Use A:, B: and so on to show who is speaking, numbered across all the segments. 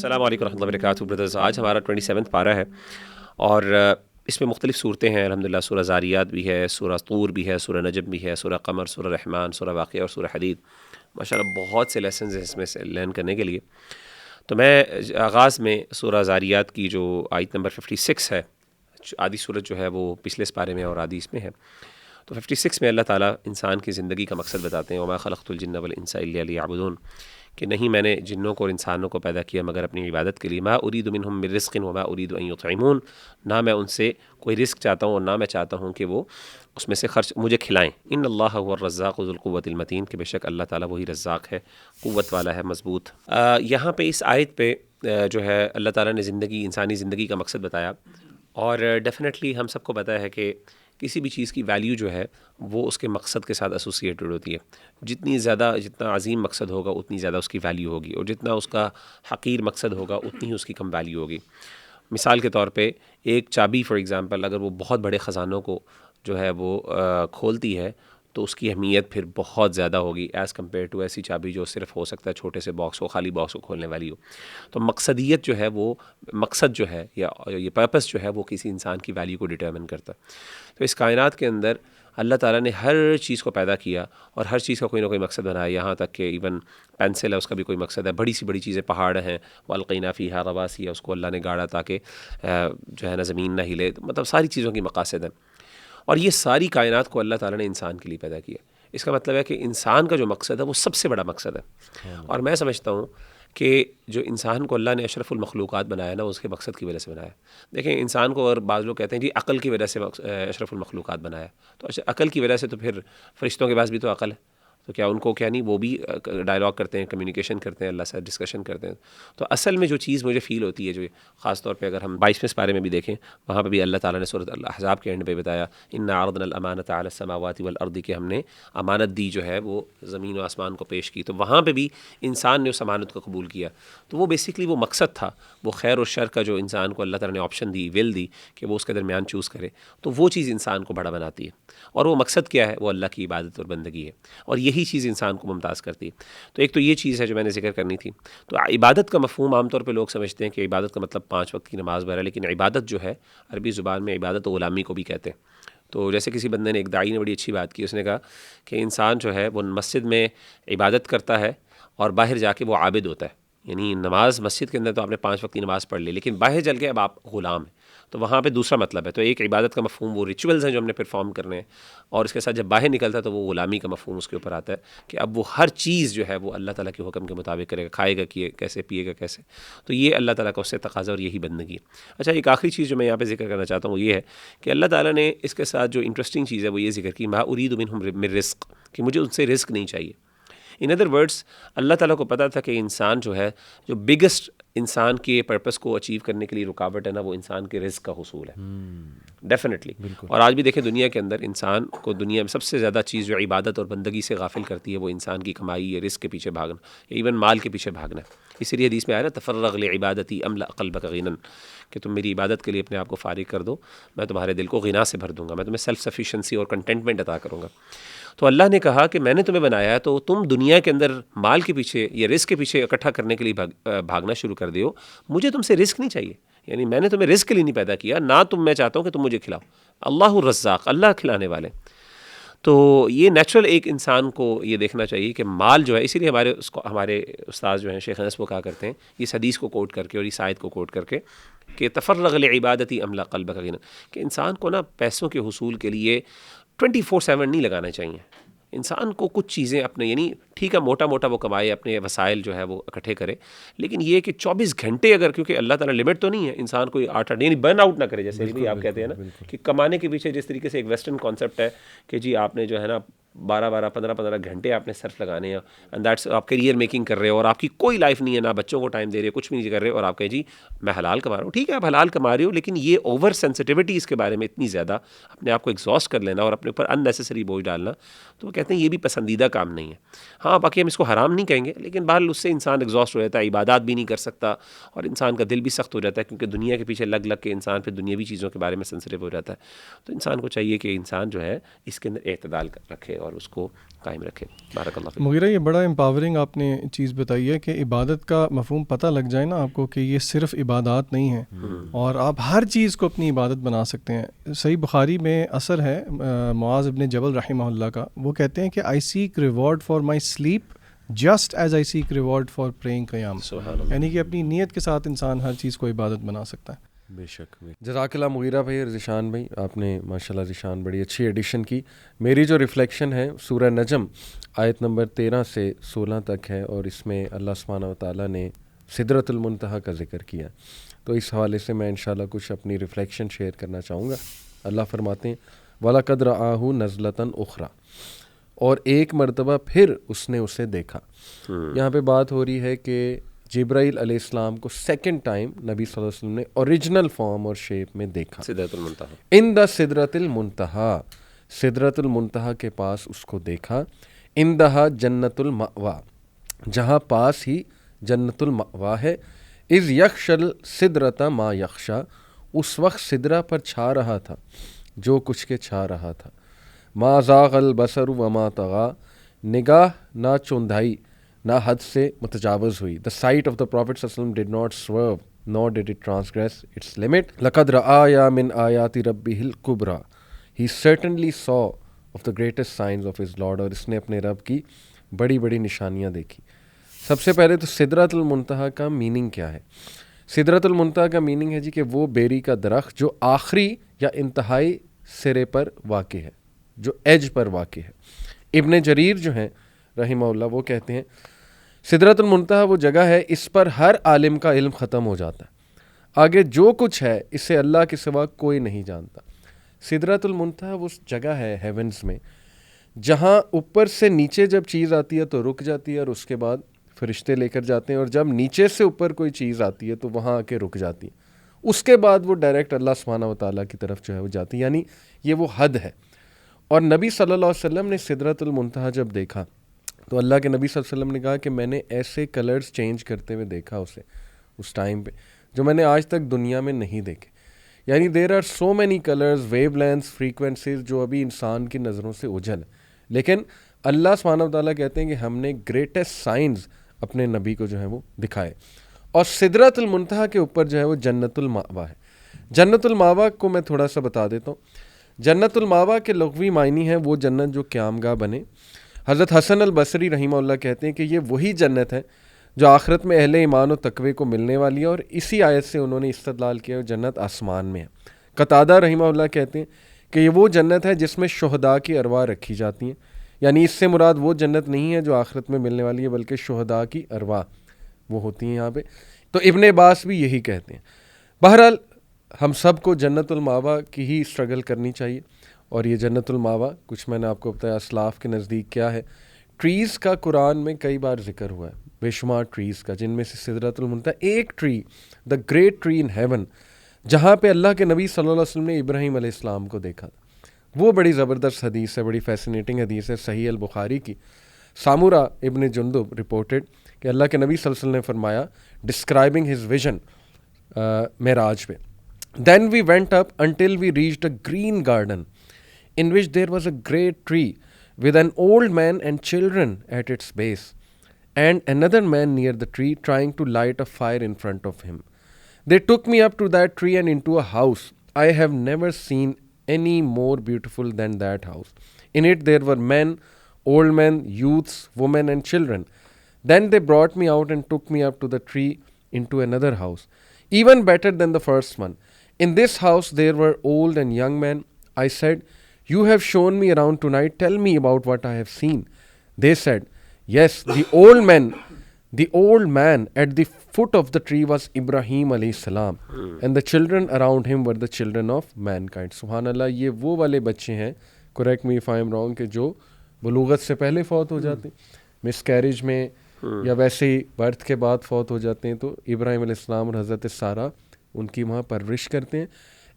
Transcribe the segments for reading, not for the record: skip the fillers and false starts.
A: السلام علیکم ورحمۃ اللہ وبرکاتہ بردرز. آج ہمارا 27 پارہ ہے اور اس میں مختلف صورتیں ہیں الحمدللہ. سورہ زاریات بھی ہے، سورہ طور بھی ہے، سورہ نجم بھی ہے، سورہ قمر، سورہ رحمان، سورہ واقعہ اور سورہ حدید. ماشاءاللہ بہت سے لیسنز ہیں اس میں سے لرن کرنے کے لیے. تو میں آغاز میں سورہ زاریات کی جو آیت نمبر 56 ہے، آدھی صورت جو ہے وہ پچھلے پارے میں اور آدھی اس میں ہے. تو 56 میں اللہ تعالیٰ انسان کی زندگی کا مقصد بتاتے ہیں. وما خلقت الجن والانس الا لیعبدون، کہ نہیں میں نے جنوں کو اور انسانوں کو پیدا کیا مگر اپنی عبادت کے لیے. ما اريد منهم من رزق وما اريد ان يطعمون، نہ میں ان سے کوئی رزق چاہتا ہوں اور نہ میں چاہتا ہوں کہ وہ اس میں سے خرچ مجھے کھلائیں. ان اللہ هو الرزاق ذو القوۃ المتین، کہ بے شک اللہ تعالیٰ وہی رزاق ہے، قوت والا ہے، مضبوط. یہاں پہ اس آیت پہ جو ہے اللہ تعالیٰ نے انسانی زندگی کا مقصد بتایا. اور ڈیفینیٹلی ہم سب کو پتہ ہے کہ کسی بھی چیز کی ویلیو جو ہے وہ اس کے مقصد کے ساتھ ایسوسیٹڈ ہوتی ہے. جتنا عظیم مقصد ہوگا اتنی زیادہ اس کی ویلیو ہوگی، اور جتنا اس کا حقیر مقصد ہوگا اتنی ہی اس کی کم ویلیو ہوگی. مثال کے طور پہ ایک چابی فار ایگزامپل اگر وہ بہت بڑے خزانوں کو جو ہے وہ کھولتی ہے تو اس کی اہمیت پھر بہت زیادہ ہوگی ایز کمپیئر ٹو ایسی چابی جو صرف ہو سکتا ہے چھوٹے سے باکس کو، خالی باکس کو کھولنے والی ہو. تو مقصدیت جو ہے وہ مقصد جو ہے یا یہ پرپس جو ہے وہ کسی انسان کی ویلیو کو ڈٹرمن کرتا ہے. تو اس کائنات کے اندر اللہ تعالیٰ نے ہر چیز کو پیدا کیا اور ہر چیز کا کوئی نہ کوئی مقصد بنایا. یہاں تک کہ ایون پینسل ہے، اس کا بھی کوئی مقصد ہے. بڑی سی بڑی چیزیں پہاڑ ہیں، والقینا فیہا رواسیہ، اس کو اللہ نے گاڑا تاکہ جو ہے نا زمین نہ ہلے. مطلب ساری چیزوں کی مقاصد ہیں، اور یہ ساری کائنات کو اللہ تعالیٰ نے انسان کے لیے پیدا کیا. اس کا مطلب ہے کہ انسان کا جو مقصد ہے وہ سب سے بڑا مقصد ہے. اور میں سمجھتا ہوں کہ جو انسان کو اللہ نے اشرف المخلوقات بنایا نا، اس کے مقصد کی وجہ سے بنایا. دیکھیں انسان کو، اور بعض لوگ کہتے ہیں جی عقل کی وجہ سے اشرف المخلوقات بنایا. تو عقل کی وجہ سے تو پھر فرشتوں کے پاس بھی تو عقل ہے، تو کیا ان کو کیا نہیں وہ بھی ڈائلاگ کرتے ہیں، کمیونیکیشن کرتے ہیں، اللہ سے ڈسکشن کرتے ہیں. تو اصل میں جو چیز مجھے فیل ہوتی ہے، جو خاص طور پہ اگر ہم 22ویں پارے میں بھی دیکھیں، وہاں پہ بھی اللہ تعالیٰ نے سورۃ الاحزاب کے اینڈ پہ بتایا انا عرضنا الامانۃ علی السماوات والارض، کہ ہم نے امانت دی جو ہے وہ زمین و آسمان کو پیش کی. تو وہاں پہ بھی انسان نے اس امانت کو قبول کیا. تو وہ بیسکلی وہ مقصد تھا، وہ خیر و شر کا جو انسان کو اللہ تعالیٰ نے آپشن دی، ول دی کہ وہ اس کے درمیان چوز کرے. تو وہ چیز انسان کو بڑا بناتی ہے. اور وہ مقصد کیا ہے؟ وہ اللہ کی عبادت اور بندگی ہے، اور یہی چیز انسان کو ممتاز کرتی ہے. تو ایک تو یہ چیز ہے جو میں نے ذکر کرنی تھی. تو عبادت کا مفہوم عام طور پہ لوگ سمجھتے ہیں کہ عبادت کا مطلب 5 وقت کی نماز وغیرہ، لیکن عبادت جو ہے عربی زبان میں عبادت غلامی کو بھی کہتے ہیں. تو جیسے کسی بندے نے، ایک داعی نے بڑی اچھی بات کی، اس نے کہا کہ انسان جو ہے وہ مسجد میں عبادت کرتا ہے اور باہر جا کے وہ عابد ہوتا ہے. یعنی نماز مسجد کے اندر تو آپ نے 5 وقت کی نماز پڑھ لی، لیکن باہر چل کے اب آپ غلام ہیں. تو وہاں پہ دوسرا مطلب ہے. تو ایک عبادت کا مفہوم وہ ریچولز ہیں جو ہم نے پرفارم کرنے ہیں، اور اس کے ساتھ جب باہر نکلتا ہے تو وہ غلامی کا مفہوم اس کے اوپر آتا ہے کہ اب وہ ہر چیز جو ہے وہ اللہ تعالیٰ کے حکم کے مطابق کرے گا، کھائے گا کیسے، پیے گا کیسے. تو یہ اللہ تعالیٰ کا اس سے تقاضا، اور یہی بندگی. اچھا، ایک آخری چیز جو میں یہاں پہ ذکر کرنا چاہتا ہوں وہ یہ ہے کہ اللہ تعالیٰ نے اس کے ساتھ جو انٹرسٹنگ چیز ہے وہ یہ ذکر کی ما اريد منهم من رزق، کہ مجھے ان سے رزق نہیں چاہیے. ان ادر ورڈس اللہ تعالیٰ کو پتہ تھا کہ انسان جو ہے، جو بگسٹ انسان کے پرپس کو اچیو کرنے کے لیے رکاوٹ ہے نا، وہ انسان کے رزق کا حصول ہے. ڈیفینیٹلی. اور آج بھی دیکھیں دنیا کے اندر انسان کو، دنیا میں سب سے زیادہ چیز جو عبادت اور بندگی سے غافل کرتی ہے وہ انسان کی کمائی ہے، رزق کے پیچھے بھاگنا، ایون مال کے پیچھے بھاگنا. اسی لیے حدیث میں آیا نا تفرغ لعبادتی املا قلبک غنن، کہ تم میری عبادت کے لیے اپنے آپ کو فارغ کر دو، میں تمہارے دل کو غنا سے بھر دوں گا، میں تمہیں سیلف سفیشنسی اور کنٹینٹمنٹ عطا کروں گا. تو اللہ نے کہا کہ میں نے تمہیں بنایا ہے تو تم دنیا کے اندر مال کے پیچھے یا رزق کے پیچھے اکٹھا کرنے کے لیے بھاگنا شروع کر دیو. مجھے تم سے رزق نہیں چاہیے، یعنی میں نے تمہیں رزق کے لیے نہیں پیدا کیا، نہ تم میں چاہتا ہوں کہ تم مجھے کھلاؤ. اللہ الرزاق، اللہ کھلانے والے. تو یہ نیچرل ایک انسان کو یہ دیکھنا چاہیے کہ مال جو ہے، اسی لیے ہمارے استاد جو ہیں شیخ انس وہ کہا کرتے ہیں اس حدیث کو کوٹ کر کے اور اس آیت کو کوٹ کر کے کہ تفرغ لعبادتی املا قلبک غنا، کہ انسان کو نا پیسوں کے حصول کے لیے 24/7 نہیں لگانا چاہیے. انسان کو کچھ چیزیں اپنے، یعنی ٹھیک ہے موٹا موٹا وہ کمائے، اپنے وسائل جو ہے وہ اکٹھے کرے، لیکن یہ کہ 24 گھنٹے اگر، کیونکہ اللہ تعالیٰ لمٹ تو نہیں ہے، انسان کوئی 8 یعنی برن آؤٹ نہ کرے. جیسے بھی آپ کہتے ہیں نا کہ کمانے کے پیچھے جس طریقے سے ایک ویسٹرن کانسیپٹ ہے کہ جی آپ نے جو ہے نا 15 گھنٹے آپ نے صرف لگانے ہیں، اینڈ دیٹس آپ کیریئر میکنگ کر رہے ہو اور آپ کی کوئی لائف نہیں ہے، نہ بچوں کو ٹائم دے رہے، کچھ بھی نہیں کر رہے، اور آپ کہیں جی میں حلال کما رہا ہوں. ٹھیک ہے آپ حلال کما رہے ہو، لیکن یہ اوور سینسٹیوٹی اس کے بارے میں اتنی زیادہ اپنے آپ کو ایگزاسٹ کر لینا اور اپنے اوپر ان نیسیسری بوجھ ڈالنا، تو وہ کہتے ہیں یہ بھی پسندیدہ کام نہیں ہے. ہاں باقی ہم اس کو حرام نہیں کہیں گے، لیکن بہرحال اس سے انسان ایگزاسٹ ہو جاتا ہے، عبادات بھی نہیں کر سکتا، اور انسان کا دل بھی سخت ہو جاتا ہے کیونکہ دنیا کے پیچھے لگ کے انسان پھر دنیاوی چیزوں کے بارے میں سینسٹیو ہو جاتا ہے. تو انسان کو چاہیے کہ انسان جو ہے اس کے اندر اعتدال رکھے. اور اس کو قائم رکھے. بارک اللہ فیک.
B: مغیرہ یہ بڑا امپاورنگ آپ نے چیز بتائی ہے کہ عبادت کا مفہوم پتہ لگ جائے نا آپ کو کہ یہ صرف عبادات نہیں ہیں اور آپ ہر چیز کو اپنی عبادت بنا سکتے ہیں. صحیح بخاری میں اثر ہے معاذ ابن جبل رحمہ اللہ کا, وہ کہتے ہیں کہ I seek reward for my sleep just as I seek reward for praying قیام. یعنی کہ اپنی نیت کے ساتھ انسان ہر چیز کو عبادت بنا سکتا ہے.
C: بے شک. جزاک اللہ مغیرہ بھائی اور ذیشان بھائی, آپ نے ماشاءاللہ ذیشان بڑی اچھی ایڈیشن کی. میری جو ریفلیکشن ہے سورہ نجم آیت نمبر 13 سے 16 تک ہے, اور اس میں اللہ سبحانہ و تعالیٰ نے سدرۃ المنتہا کا ذکر کیا. تو اس حوالے سے میں انشاءاللہ کچھ اپنی ریفلیکشن شیئر کرنا چاہوں گا. اللہ فرماتے ہیں وَلَقَدْ رَآهُ نَزْلَةً أُخْرَى, اور ایک مرتبہ پھر اس نے اسے دیکھا. یہاں پہ بات ہو رہی ہے کہ جبرائیل علیہ السلام کو سیکنڈ ٹائم نبی صلی اللہ علیہ وسلم نے اوریجنل فارم اور شیپ میں دیکھا.
A: سدرۃ المنتہا,
C: ان دا سدرۃ المنتہا, سدرۃ المنتہا کے پاس اس کو دیکھا. اندہا جنت المأوا, جہاں پاس ہی جنت المأوا ہے. اذ یخشل سدرۃ ما یخشا, اس وقت سدرہ پر چھا رہا تھا جو کچھ کے چھا رہا تھا. ما زاغ البصر وما طغا, نگاہ نہ چوندھائی نہ حد سے متجاوز ہوئی. The sight of the Prophet صلی اللہ علیہ وسلم did not swerve nor did it transgress its limit. لَقَدْ رَآيَا مِنْ آيَاتِ رَبِّهِ الْكُبْرَى, he certainly saw of the greatest signs of his Lord, اور اس نے اپنے رب کی بڑی بڑی نشانیاں دیکھی. سب سے پہلے تو سدرۃ المنتہا کا میننگ کیا ہے؟ سدرۃ المنتہا کا میننگ ہے جی کہ وہ بیری کا درخت جو آخری یا انتہائی سرے پر واقع ہے, جو ایج پر واقع ہے. ابن جریر جو ہیں رحمہ اللہ وہ کہتے ہیں سدرۃ المنتہا وہ جگہ ہے اس پر ہر عالم کا علم ختم ہو جاتا ہے, آگے جو کچھ ہے اسے اللہ کے سوا کوئی نہیں جانتا. سدرۃ المنتہا وہ جگہ ہے ہیونز میں جہاں اوپر سے نیچے جب چیز آتی ہے تو رک جاتی ہے, اور اس کے بعد فرشتے لے کر جاتے ہیں, اور جب نیچے سے اوپر کوئی چیز آتی ہے تو وہاں آ کے رک جاتی ہے, اس کے بعد وہ ڈائریکٹ اللہ سبحانہ و تعالیٰ کی طرف جو ہے وہ جاتی ہے. یعنی یہ وہ حد ہے. اور نبی صلی اللہ علیہ وسلم نے سدرۃ المنتہا جب دیکھا تو اللہ کے نبی صلی اللہ علیہ وسلم نے کہا کہ میں نے ایسے کلرز چینج کرتے ہوئے دیکھا اسے اس ٹائم پہ جو میں نے آج تک دنیا میں نہیں دیکھے. یعنی there are so many colours, wavelengths, frequencies جو ابھی انسان کی نظروں سے اوجھل ہے, لیکن اللہ سبحانہ و تعالیٰ کہتے ہیں کہ ہم نے گریٹسٹ سائنز اپنے نبی کو جو ہے وہ دکھائے. اور سدرۃ المنتہا کے اوپر جو ہے وہ جنت المأوا ہے. جنت المأوا کو میں تھوڑا سا بتا دیتا ہوں. جنت المأوا کے لغوی معنی ہیں وہ جنت جو قیام گاہ بنے. حضرت حسن البصری رحمہ اللہ کہتے ہیں کہ یہ وہی جنت ہے جو آخرت میں اہل ایمان و تقوی کو ملنے والی ہے, اور اسی آیت سے انہوں نے استدلال کیا ہے جنت آسمان میں ہے. قتادہ رحمہ اللہ کہتے ہیں کہ یہ وہ جنت ہے جس میں شہداء کی ارواح رکھی جاتی ہیں. یعنی اس سے مراد وہ جنت نہیں ہے جو آخرت میں ملنے والی ہے, بلکہ شہداء کی ارواح وہ ہوتی ہیں یہاں پہ. تو ابن عباس بھی یہی کہتے ہیں. بہرحال ہم سب کو جنت المأوا کی ہی اسٹرگل کرنی چاہیے. اور یہ جنت المأوا کچھ میں نے آپ کو بتایا اسلاف کے نزدیک کیا ہے. ٹریز کا قرآن میں کئی بار ذکر ہوا ہے, بے شمار ٹریز کا, جن میں سے سدرۃ المنتہا ایک tree, the great tree in heaven, جہاں پہ اللہ کے نبی صلی اللہ علیہ وسلم نے ابراہیم علیہ السلام کو دیکھا تھا. وہ بڑی زبردست حدیث ہے, بڑی فیسینیٹنگ حدیث ہے, صحیح البخاری کی. سامورا ابن جندب رپورٹڈ کہ اللہ کے نبی صلی اللہ علیہ وسلم نے فرمایا ڈسکرائبنگ ہز ویژن معراج پہ, then we went up until we reached a green garden in which there was a great tree with an old man and children at its base, and another man near the tree trying to light a fire in front of him. They took me up to that tree and into a house. I have never seen any more beautiful than that house. In it there were men, old men, youths, women and children. Then they brought me out and took me up to the tree into another house, even better than the first one. In this house there were old and young men. I said, you have shown me around tonight. Tell me about what I have seen. They said, yes, the old man at the foot of the tree was Ibrahim alayhi salam, and the children around him were the children of mankind. سبحان اللہ, یہ وہ والے بچے ہیں, correct me if I am wrong, کہ جو بلوغت سے پہلے فوت ہو جاتے ہیں, مس کیریج میں یا ویسے ہی برتھ کے بعد فوت ہو جاتے ہیں, تو ابراہیم علیہ السلام اور حضرت سارہ ان کی وہاں پرورش کرتے ہیں.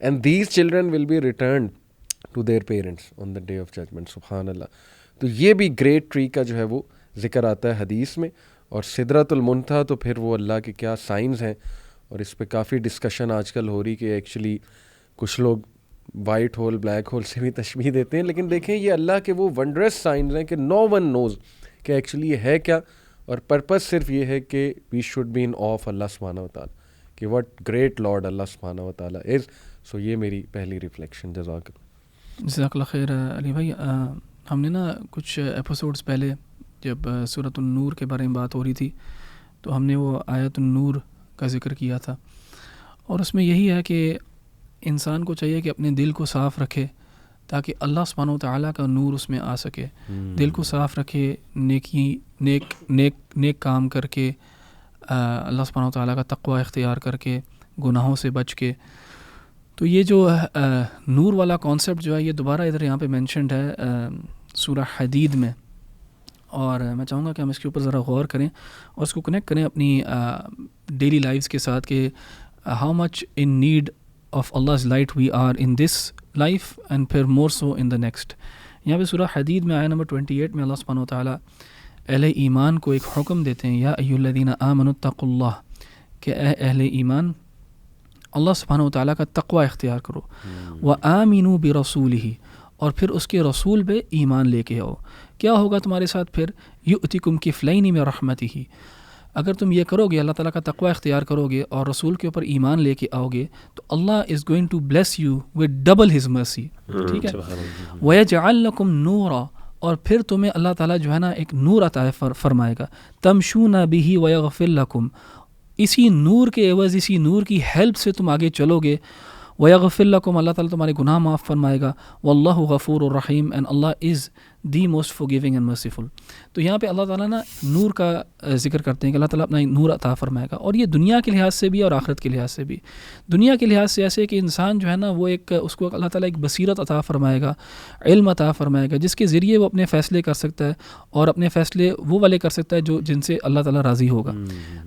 C: and these children will be returned to their parents on the day of judgment. سبحان اللہ. تو یہ بھی گریٹ ٹری کا جو ہے وہ ذکر آتا ہے حدیث میں. اور سدرۃ المنتہا تو پھر وہ اللہ کے کیا سائنز ہیں, اور اس پہ کافی ڈسکشن آج کل ہو رہی کہ ایکچولی کچھ لوگ وائٹ ہول بلیک ہول سے بھی تشبیہ دیتے ہیں، لیکن دیکھیں یہ اللہ کے وہ ونڈرس سائنز ہیں کہ نو ون نوز کہ ایکچولی یہ ہے کیا، اور پرپز صرف یہ ہے کہ we should be in of Allah سبحانہ و تعالیٰ کہ وٹ گریٹ لارڈ اللہ سبحانہ و تعالیٰ از. سو یہ میری پہلی ریفلیکشن.
D: جزاک اللہ خیر علی بھائی. ہم نے نا کچھ ایپیسوڈز پہلے جب سورۃ النور کے بارے میں بات ہو رہی تھی تو ہم نے وہ آیت النور کا ذکر کیا تھا، اور اس میں یہی ہے کہ انسان کو چاہیے کہ اپنے دل کو صاف رکھے تاکہ اللہ سبحانہ و تعالیٰ کا نور اس میں آ سکے. دل کو صاف رکھے، نیک کام کر کے، اللہ سبحانہ و تعالیٰ کا تقوی اختیار کر کے، گناہوں سے بچ کے. تو یہ جو نور والا کانسیپٹ جو ہے یہ دوبارہ ادھر یہاں پہ مینشنڈ ہے سورہ حدید میں، اور میں چاہوں گا کہ ہم اس کے اوپر ذرا غور کریں اور اس کو کنیکٹ کریں اپنی ڈیلی لائفز کے ساتھ کہ how much in need of Allah's light we are in this life and پھر more so in the next. یہاں پہ سورہ حدید میں آیہ نمبر 28 میں اللہ سبحانہ و تعالیٰ اہل ایمان کو ایک حکم دیتے ہیں، یا ایھا الذین آمنوا اتقوا اللہ، کہ اے اہل ایمان اللہ سبحانہ و تعالیٰ کا تقوی اختیار کرو، وآمنوا برسولہ، اور پھر اس کے رسول پہ ایمان لے کے آؤ. کیا ہوگا تمہارے ساتھ پھر؟ یؤتکم کفلین من رحمتہ، اگر تم یہ کرو گے، اللہ تعالیٰ کا تقوی اختیار کرو گے اور رسول کے اوپر ایمان لے کے آؤ گے، تو Allah is going to bless you with double his mercy. ٹھیک ہے، وَيَجْعَلْ لَكُمْ نُورًا، اور پھر تمہیں اللہ تعالیٰ جو ہے نا ایک نور عطا فرمائے گا، تَمْشُونَ بِهِ وَيَغْفِرْ لَكُمْ، اسی نور کے عوض، اسی نور کی ہیلپ سے تم آگے چلو گے. وَيَغْفِرْ لَكُمْ، اللہ تعالیٰ تمہارے گناہ معاف فرمائے گا. وَاللَّهُ غَفُورٌ رَحِيمٌ، and Allah is the most forgiving and merciful. تو یہاں پہ اللہ تعالیٰ نا نور کا ذکر کرتے ہیں کہ اللہ تعالیٰ اپنا نور عطا فرمائے گا، اور یہ دنیا کے لحاظ سے بھی اور آخرت کے لحاظ سے بھی. دنیا کے لحاظ سے ایسے کہ انسان جو ہے نا وہ ایک اس کو اللہ تعالیٰ ایک بصیرت عطا فرمائے گا، علم عطا فرمائے گا، جس کے ذریعے وہ اپنے فیصلے کر سکتا ہے، اور اپنے فیصلے وہ والے کر سکتا ہے جو جن سے اللہ تعالیٰ راضی ہوگا.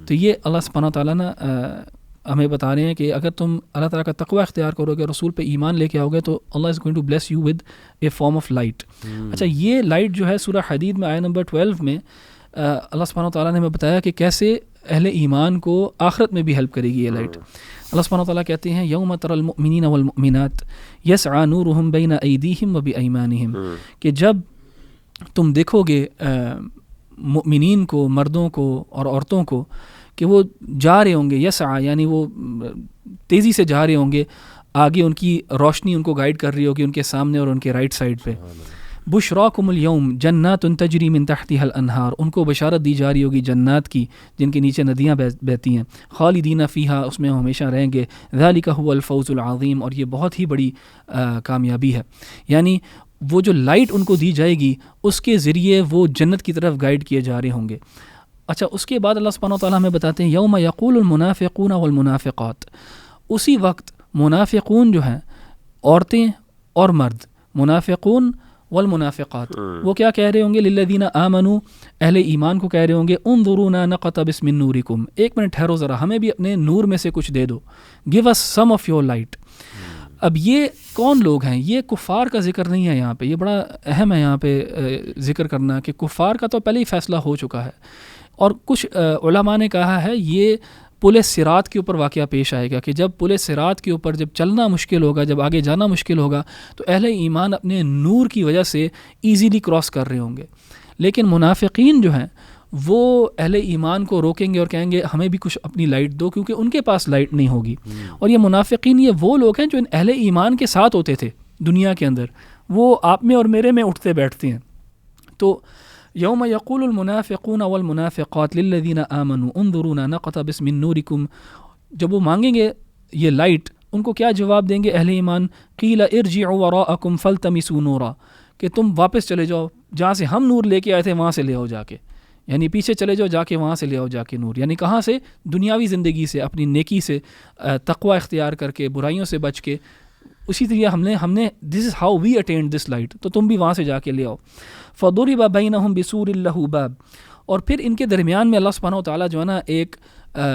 D: تو یہ اللہ سبحانہ تعالیٰ نا ہمیں بتا رہے ہیں کہ اگر تم اللہ تعالیٰ کا تقوی اختیار کرو گے، رسول پہ ایمان لے کے آؤ گے، تو Allah is going to bless you with a form of light. اچھا، یہ لائٹ جو ہے سورہ حدید میں آیہ نمبر 12 میں اللہ سبحانہ تعالیٰ نے ہمیں بتایا کہ کیسے اہل ایمان کو آخرت میں بھی ہیلپ کرے گی یہ لائٹ. اللہ سبحانہ تعالیٰ کہتے ہیں یوم تری المؤمنین والمؤمنات یسعی نورہم بین ایدیہم وبایمانہم، کہ جب تم دیکھو گے مؤمنین کو، مردوں کو اور عورتوں کو، کہ وہ جا رہے ہوں گے، یسعی یعنی وہ تیزی سے جا رہے ہوں گے، آگے ان کی روشنی ان کو گائیڈ کر رہی ہوگی ان کے سامنے اور ان کے رائٹ سائڈ پہ. بشراکم اليوم جنات تجری من تحتها الانہار، ان کو بشارت دی جا رہی ہوگی جنات کی جن کے نیچے ندیاں بہتی ہیں. خالدین فیہا، اس میں ہمیشہ رہیں گے. ذالک هو الفوز العظیم، اور یہ بہت ہی بڑی کامیابی ہے. یعنی وہ جو لائٹ ان کو دی جائے گی اس کے ذریعے وہ جنت کی طرف گائیڈ کیے جا رہے ہوں گے. اچھا، اس کے بعد اللہ سبحانہ وتعالیٰ ہمیں بتاتے ہیں یوم یقول المنافقون والمنافقات، اسی وقت منافقون جو ہیں، عورتیں اور مرد، منافقون والمنافقات، وہ کیا کہہ رہے ہوں گے؟ للذین آمنوا، اہل ایمان کو کہہ رہے ہوں گے انظرونا نقتبس من نورکم، ایک منٹ ٹھہرو ذرا، ہمیں بھی اپنے نور میں سے کچھ دے دو. Give us some of your light. اب یہ کون لوگ ہیں؟ یہ کفار کا ذکر نہیں ہے یہاں پہ، یہ بڑا اہم ہے یہاں پہ ذکر کرنا کہ کفار کا تو پہلے ہی فیصلہ ہو چکا ہے، اور کچھ علماء نے کہا ہے یہ پل صراط کے اوپر واقعہ پیش آئے گا کہ جب پل صراط کے اوپر جب چلنا مشکل ہوگا، جب آگے جانا مشکل ہوگا، تو اہل ایمان اپنے نور کی وجہ سے ایزیلی کراس کر رہے ہوں گے. لیکن منافقین جو ہیں وہ اہل ایمان کو روکیں گے اور کہیں گے ہمیں بھی کچھ اپنی لائٹ دو، کیونکہ ان کے پاس لائٹ نہیں ہوگی. اور یہ منافقین یہ وہ لوگ ہیں جو ان اہل ایمان کے ساتھ ہوتے تھے دنیا کے اندر، وہ آپ میں اور میرے میں اٹھتے بیٹھتے ہیں. تو یوم یقول المنافقون والمنافقات للذین آمنوا انظرونا نقتبس من نورکم، جب وہ مانگیں گے یہ لائٹ، ان کو کیا جواب دیں گے اہل ایمان؟ قیل ارجعوا وراءکم فالتمسوا نورا، کہ تم واپس چلے جاؤ، جہاں سے ہم نور لے کے آئے تھے وہاں سے لے آؤ جا کے، یعنی پیچھے چلے جاؤ جا کے وہاں سے لے آؤ جا کے نور. یعنی کہاں سے؟ دنیاوی زندگی سے، اپنی نیکی سے، تقوی اختیار کر کے، برائیوں سے بچ کے. اسی طرح ہم نے this is how we attend this light, تو تم بھی وہاں سے جا کے لے آؤ. فضرب بینہم بسور لہ باب، اور پھر ان کے درمیان میں اللہ سبحانہ و تعالیٰ جو ہے نا ایک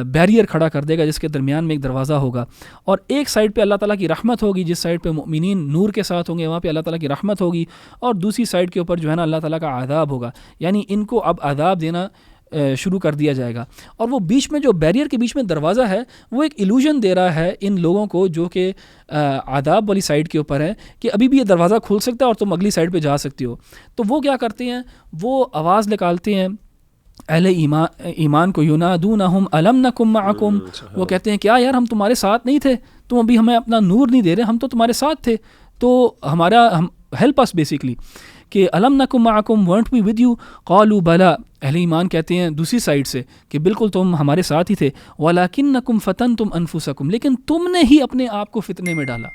D: بیریئر کھڑا کر دے گا جس کے درمیان میں ایک دروازہ ہوگا، اور ایک سائڈ پہ اللہ تعالیٰ کی رحمت ہوگی، جس سائڈ پہ مؤمنین نور کے ساتھ ہوں گے وہاں پہ اللہ تعالیٰ کی رحمت ہوگی، اور دوسری سائڈ کے اوپر جو ہے نا اللہ تعالیٰ کا عذاب ہوگا. یعنی ان کو اب عذاب دینا شروع کر دیا جائے گا. اور وہ بیچ میں جو بیریئر کے بیچ میں دروازہ ہے وہ ایک ایلوژن دے رہا ہے ان لوگوں کو جو کہ آداب والی سائڈ کے اوپر ہے کہ ابھی بھی یہ دروازہ کھل سکتا ہے اور تم اگلی سائڈ پہ جا سکتے ہو. تو وہ کیا کرتے ہیں, وہ آواز نکالتے ہیں اہل ایمان کو, ینادونہم الم نکم معکم, وہ کہتے ہیں کیا یار ہم تمہارے ساتھ نہیں تھے, تم ابھی ہمیں اپنا نور نہیں دے رہے, ہم تو تمہارے ساتھ تھے, تو ہمارا ہیلپ اس بیسکلی کہ الم نکم معکم ورنٹ وی ود یو, قالوا بلا, اہل ایمان کہتے ہیں دوسری سائڈ سے کہ بالکل تم ہمارے ساتھ ہی تھے, ولکنکم فتنتم انفسکم, لیکن تم نے ہی اپنے آپ کو فتنے میں ڈالا,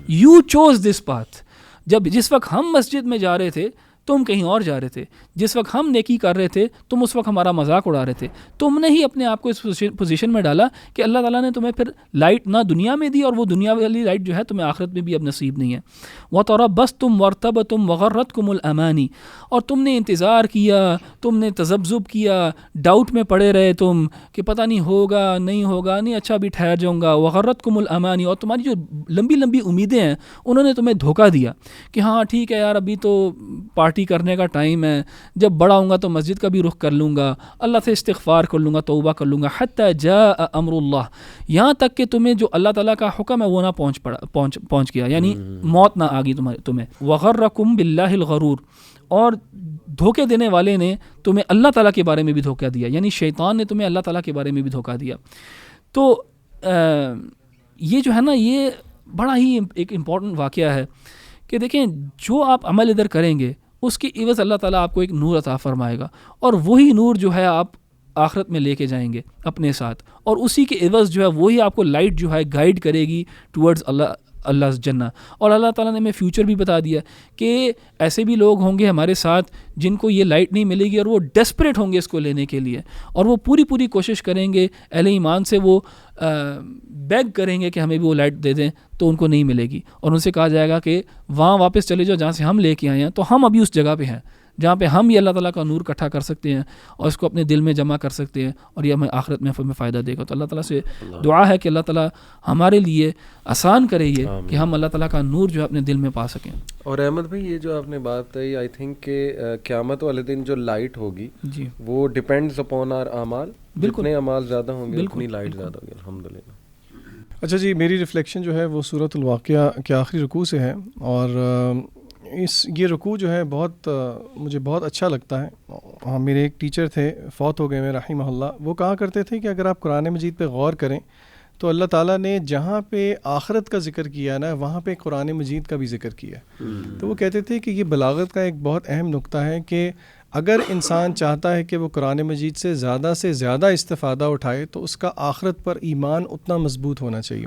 D: یو چوز دس پاتھ. جس وقت ہم مسجد میں جا رہے تھے تم کہیں اور جا رہے تھے, جس وقت ہم نیکی کر رہے تھے تم اس وقت ہمارا مذاق اڑا رہے تھے, تم نے ہی اپنے آپ کو اس پوزیشن میں ڈالا کہ اللہ تعالیٰ نے تمہیں پھر لائٹ نہ دنیا میں دی, اور وہ دنیا والی لائٹ جو ہے تمہیں آخرت میں بھی اب نصیب نہیں ہے. وَتَرَبَّصْتُمْ وَارْتَبْتُمْ وَغَرَّتْكُمُ الْأَمَانِي, اور تم نے انتظار کیا, تم نے تذبذب کیا, ڈاؤٹ میں پڑے رہے تم کہ پتہ نہیں ہوگا نہیں ہوگا, نہیں اچھا بھی ٹھہر جاؤں گا. وَغَرَّتْكُمُ الْأَمَانِي, اور تمہاری جو لمبی لمبی امیدیں ہیں انہوں نے تمہیں دھوکہ دیا کہ ہاں ٹھیک ہے یار ابھی تو پارٹی کرنے کا ٹائم ہے, جب بڑا ہوں گا تو مسجد کا بھی رخ کر لوں گا, اللہ سے استغفار کر لوں گا, توبہ کر لوں گا. حتی جاء امر اللہ, یہاں تک کہ تمہیں جو اللہ تعالیٰ کا حکم ہے وہ نہ پہنچ گیا, یعنی موت نہ آ گئی تمہیں. وغرکم باللہ الغرور, اور دھوکے دینے والے نے تمہیں اللہ تعالیٰ کے بارے میں بھی دھوکہ دیا, یعنی شیطان نے تمہیں اللہ تعالیٰ کے بارے میں بھی دھوکہ دیا. تو یہ جو ہے نا یہ بڑا ہی ایک امپورٹنٹ واقعہ ہے کہ دیکھیں جو آپ عمل ادھر کریں گے اس کی عوض اللہ تعالیٰ آپ کو ایک نور عطا فرمائے گا, اور وہی نور جو ہے آپ آخرت میں لے کے جائیں گے اپنے ساتھ, اور اسی کے عوض جو ہے وہی آپ کو لائٹ جو ہے گائیڈ کرے گی ٹورڈز اللہ جنہ. اور اللہ تعالیٰ نے ہمیں فیوچر بھی بتا دیا کہ ایسے بھی لوگ ہوں گے ہمارے ساتھ جن کو یہ لائٹ نہیں ملے گی, اور وہ ڈیسپریٹ ہوں گے اس کو لینے کے لیے, اور وہ پوری کوشش کریں گے اہل ایمان سے, وہ بیگ کریں گے کہ ہمیں بھی وہ لائٹ دے دیں, تو ان کو نہیں ملے گی, اور ان سے کہا جائے گا کہ وہاں واپس چلے جاؤ جہاں سے ہم لے کے آئے ہیں. تو ہم ابھی اس جگہ پہ ہیں جہاں پہ ہم یہ اللہ تعالیٰ کا نور اکٹھا کر سکتے ہیں اور اس کو اپنے دل میں جمع کر سکتے ہیں, اور یہ ہمیں آخرت میں ہمیں فائدہ دے گا. تو اللہ تعالیٰ سے دعا ہے کہ اللہ تعالیٰ ہمارے لیے آسان کرے یہ کہ ہم اللہ تعالیٰ کا نور جو ہے اپنے دل میں پا سکیں.
C: اور احمد بھائی یہ جو آپ نے بات کہی, آئی تھنک کہ قیامت والے دن جو لائٹ ہوگی
D: جی
C: وہ ڈپینڈز اپون آر اعمال, جتنے اعمال زیادہ ہوں گے اتنی لائٹ زیادہ ہوگی. الحمدللہ.
B: اچھا جی, میری ریفلیکشن جو ہے وہ سورۃ الواقعہ کے آخری رکوع سے ہے, اور یہ رکوع جو ہے مجھے بہت اچھا لگتا ہے. ہاں, میرے ایک ٹیچر تھے, فوت ہو گئے میں رحمہ اللہ, وہ کہا کرتے تھے کہ اگر آپ قرآن مجید پہ غور کریں تو اللہ تعالیٰ نے جہاں پہ آخرت کا ذکر کیا نا وہاں پہ قرآن مجید کا بھی ذکر کیا. تو وہ کہتے تھے کہ یہ بلاغت کا ایک بہت اہم نقطہ ہے کہ اگر انسان چاہتا ہے کہ وہ قرآن مجید سے زیادہ استفادہ اٹھائے تو اس کا آخرت پر ایمان اتنا مضبوط ہونا چاہیے.